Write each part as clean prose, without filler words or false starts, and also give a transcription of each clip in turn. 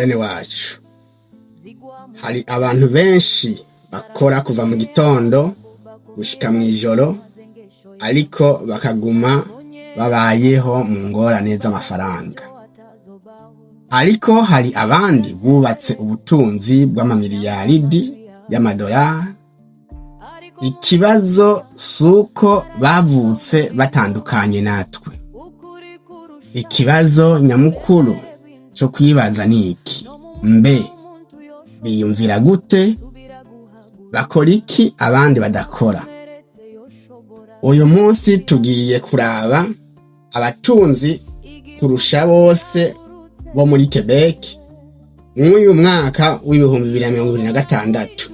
bene wacu, hari abantu benshi bakora kuva mu gitondo gushika mw'ijoro, ariko bakaguma babayeho mu ngorane z'amafaranga. Ariko hari abandi bubatse ubutunzi bw'amamiliyaridi y'amadolari. Ikibazo suko bavutse batandukanye natwe. Ikibazo nyamukuru cyo kwibaza ni iki: mbe biyumvira gute? Bakora iki abandi badakora? Uyu munsi tugiye kuraba abatunzi kurusha bose bo muri Quebec mw'uyu mwaka w'ibihumbi 2026,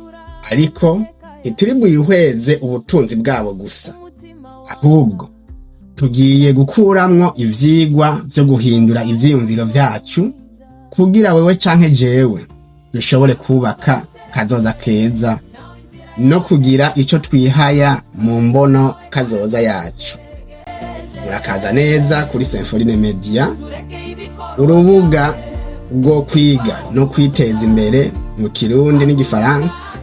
ariko ntituri bwihweze ubutunzi bwabo gusa, ahubwo tugiye gukuramwo ivyigwa vyo guhindura ivyiyumviro vyacu kugira wewe canke jewe dushobore kubaka kazoza keza no kugira ico twihaya mu mbono kazoza yacu. Murakaza neza kuri Symphonie Media, urubuga rwo kwiga no kwiteza imbere mu Kirundi n'Igifaransa.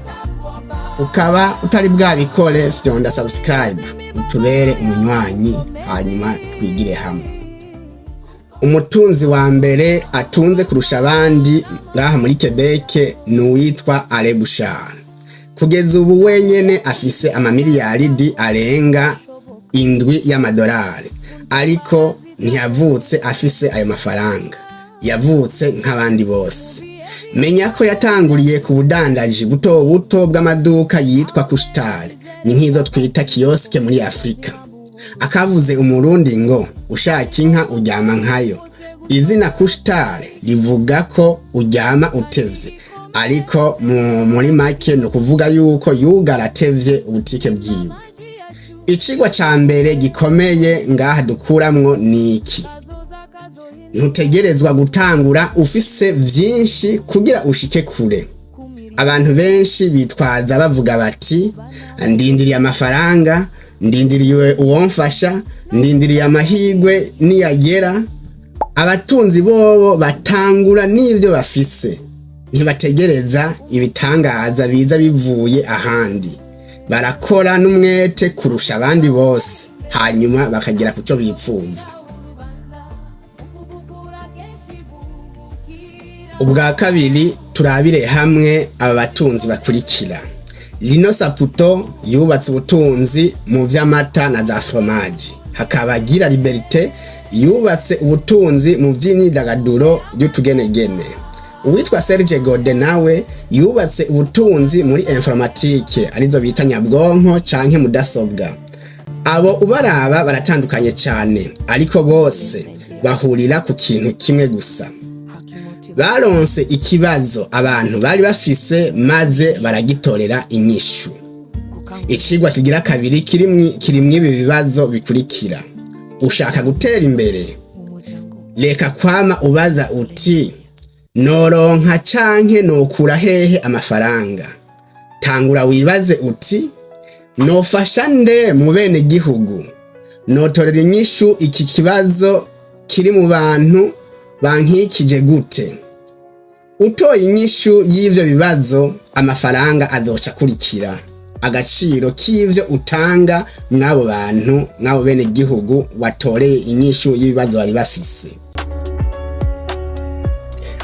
Ukaba utari bwabikore, fyonda subscribe utubere umunywanyi, hanyuma twigire hamwe. Umutunzi wa mbere atunze kurusha abandi ngaha muri Quebec ni uwitwa Alain Bouchard. Kugeza ubu wenyene afise amamiliyaridi arenga 7 y'amadolari, ariko ntiyavutse afise ayo mafaranga, yavutse nk'abandi bose. Menya ko yatanguriye ku budandaji buto buto bw'amaduka yitwa Couche-Tard, ni nk'izo twita kioske muri Afrika. Akavuze umurundi ngo ushaka inka uryama nkayo. Izina Couche-Tard rivuga ko uryama utevye, ariko muri make no kuvuga yuko yugaratevye ubutike bwiwe. Icigwa ca mbere gikomeye ngaha dukuramwo ni iki: ntutegerezwa gutangura ufise vyinshi kugira ushike kure. Abantu benshi bitwaza bavuga bati ndindiriye amafaranga, ndindiriye uwomfasha, ndindiriye amahigwe niyagera. Abatunzi bobo batangura n'ivyo bafise, ntibategereza ibitangaza biza bivuye ahandi. Barakora n'umwete kurusha abandi bose, hanyuma bakagera kuco bipfuza. Ubwa kabiri turabire hamwe aba batunzi bakurikira. Lino Saputo yubatse ubutunzi mu vy'amata na za fromage. Hakaba Gira Liberté yubatse ubutunzi mu vy'imyidagaduro y'utugenegene. Uwitwa Serge Gode nawe yubatse ubutunzi muri informatique, arizo bita nyabwonko canke mudasobwa. Abo ubaraba baratandukanye cyane, ariko bose bahurira ku kintu kimwe gusa: baronse ikibazo abantu bari bafise maze baragitorera inyishu. Icigwa kigira kabiri kirimwo ibi bibazo bikurikira: ushaka gutera imbere, reka kwama ubaza uti noronka canke nokura hehe amafaranga. Tangura wibaze uti nofasha nde mu bene gihugu, notorera inyishu iki kibazo kiri mu bantu bankikije gute. Utoye inyishu y'ivyo bibazo, amafaranga azoca kurikira. Agaciro k'ivyo utanga mw'abo bantu, mw'abo bene gihugu watoreye inyishu y'ibibazo bari bafise.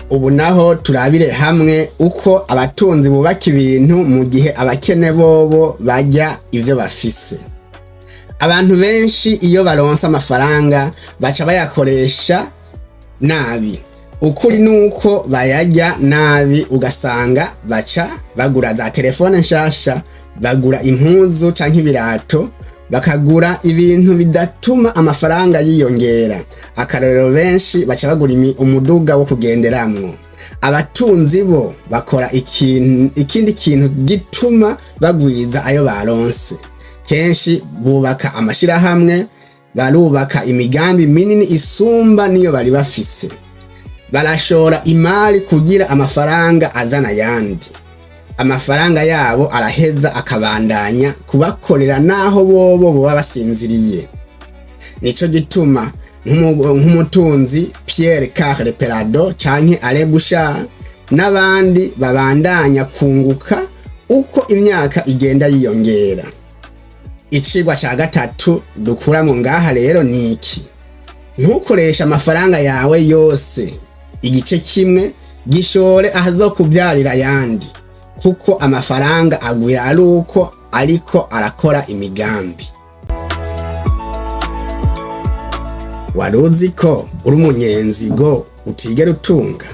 Ubu naho turabire hamwe uko abatunzi bubaka ibintu mu gihe abakene bobo bajya ivyo bafise. Abantu benshi iyo baronse amafaranga baca bayakoresha nabi. Ukuri nuko bayajya nabi, ugasanga baca bagura za telefone nshasha, bagura impuzu canke ibirato, bakagura ibintu bidatuma amafaranga yiyongera. Akarorero benshi baca bagura umuduga wo kugenderamwo. Abatunzi bo bakora ikindi kintu gituma bagwiza ayo baronse. Kenshi bubaka amashirahamwe, barubaka imigambi minini isumba niyo bari bafise. Barashora imari kugira amafaranga azana yandi. Amafaranga yabo araheza akabandanya kubakorera naho bobo baba basinziriye. Nico gituma nk'umutunzi Pierre Carle Perado canke Alain Bouchard n'abandi babandanya kunguka uko imyaka igenda yiyongera. Icigwa ca gatatu dukura mu ngaha rero niki: ntukoresha amafaranga yawe yose, igice kimwe gishore ahazokubyarira yandi, kuko amafaranga agwira ari uko ariko arakora imigambi. Waruzi ko uri umunyenzigo utigera utunga?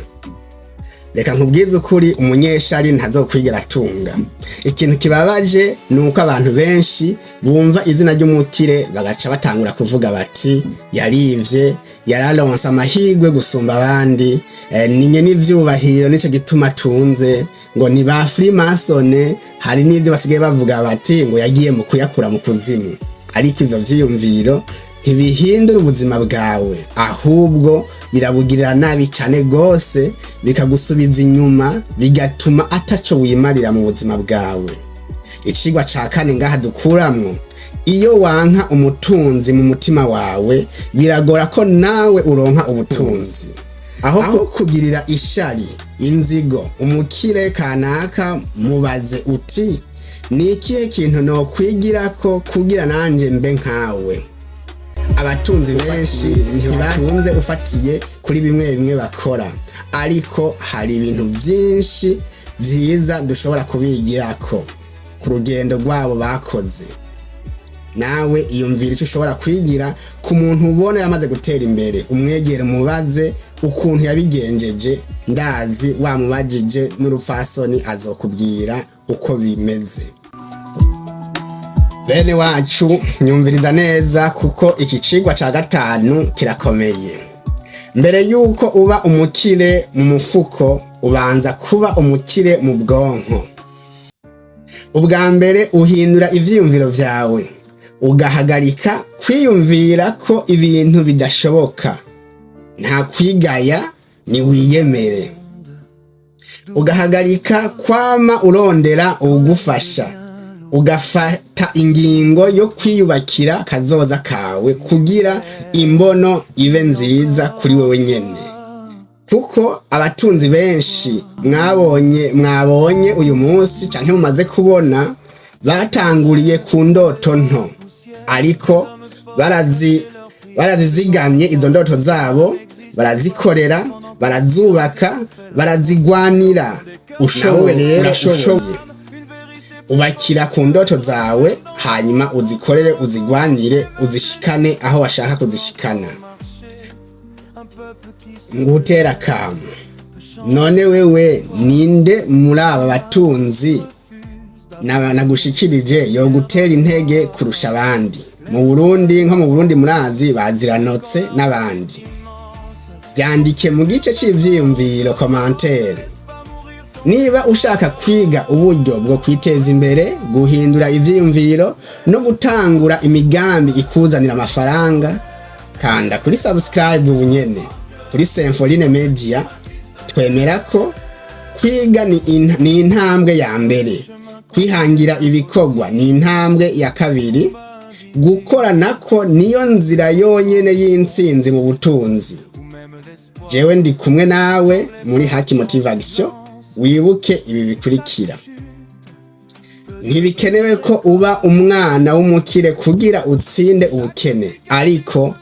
Reka nkubwize ukuri, umunyeshari ntazokwigera atunga. Ikintu kibabaje nuko abantu benshi bumva izina ry'umukire bagaca batangura kuvuga bati yarivye, yararonse amahirwe gusumba abandi, ninye n'ivyubahiro nico gituma atunze, ngo ni ba Freemason, hari n'ivyo basigaye bavuga bati ngo yagiye mu kuyakura mu kuzimu. Ariko ivyo vyiyumviro ntibihindura ubuzima bwawe, ahubwo birabugirira nabi cane gose, bikagusubiza inyuma, bigatuma ataco wimarira mu buzima bwawe. Icigwa ca kane ngaha dukuramwo: iyo wanka umutunzi mu mutima wawe, biragora ko nawe uronka ubutunzi. Aho kugirira ishari, inzigo umukire kanaka, mubaze uti ni ikihe kintu no kwigirako kugira nanje mbe nkawe. Abatunzi benshi ntibatunze ufatiye kuri bimwe bimwe bakora, ariko hari ibintu byinshi byiza dushobora kubigirako ku rugendo rwabo bakoze. Nawe iyumvira icyo ushobora kwigira ku muntu ubona yamaze gutera imbere, umwegere mubaze ukuntu yabigenjeje. Ndazi wamubajije n'urupfasoni azokubwira uko bimeze. Bene wacu, nyumviriza neza kuko iki cigwa ca gatanu kirakomeye. Mbere yuko uba umukire mu mufuko, ubanza kuba umukire mu bwonko. Ubwa mbere uhindura ivyiyumviro vyawe, ugahagarika kwiyumvira ko ibintu bidashoboka. Nta kwigaya, ni wiyemere. Ugahagarika kwama urondera ugufasha, ugafata ingingo yo kwiyubakira kazoza kawe kugira imbono ibe nziza kuri wewe nyene. Kuko abatunzi benshi mwabonye uyu munsi canke mumaze kubona, batanguriye ku ndoto nto, ariko barazizigamye izo ndoto zabo, barazikorera, barazubaka, barazigwanira. Ushoboye rero, ushoboye. Ubakira ku ndoto zawe, hanyuma uzikorere, uzigwanire, uzishikane aho washaka kuzishikana. Ngutera kamo: none wewe ninde muri aba batunzi nagushikirije yo gutera intege kurusha abandi? Mu Burundi, nko mu Burundi murazi baziranotse n'abandi. Byandike mu gice cy'ivyiyumviro commentaire. Niba ushaka kwiga uburyo bwo kwiteza imbere, guhindura ivyiyumviro no gutangura imigambi ikuzanira amafaranga, kanda kuri subscribe ubunyene. Kuri Sympholine Media twemera ko kwiga ni intambwe ya mbere, kwihangira ibikorwa ni intambwe ya kabiri, gukora nako niyo nzira yonyene y'intsinzi mu butunzi. Jewe ndi kumwe nawe muri Haki Motivation. Wibuke ibi bikurikira: ntibikenewe ko uba umwana w'umukire kugira utsinde ubukene, ariko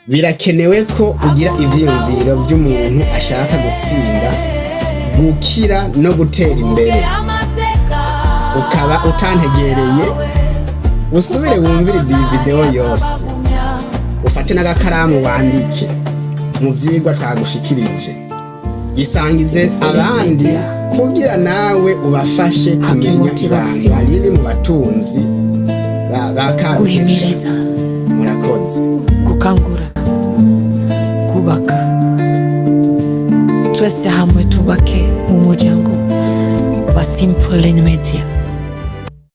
birakenewe ko ugira ivyiyumviro vy'umuntu ashaka gutsinda, gukira no gutera imbere. Ukaba utantegereye, usubire wumvirize iyi video yose, ufate n'agakaramu wandike mu vyigwa twagushikirije, isangize abandi kugira nawe ubafashe kumenya ibanga riri mu batunzi guhimiriza, murakoze, gukangura, kubaka. Twese hamwe tubake umuryango wa Sympholine Media.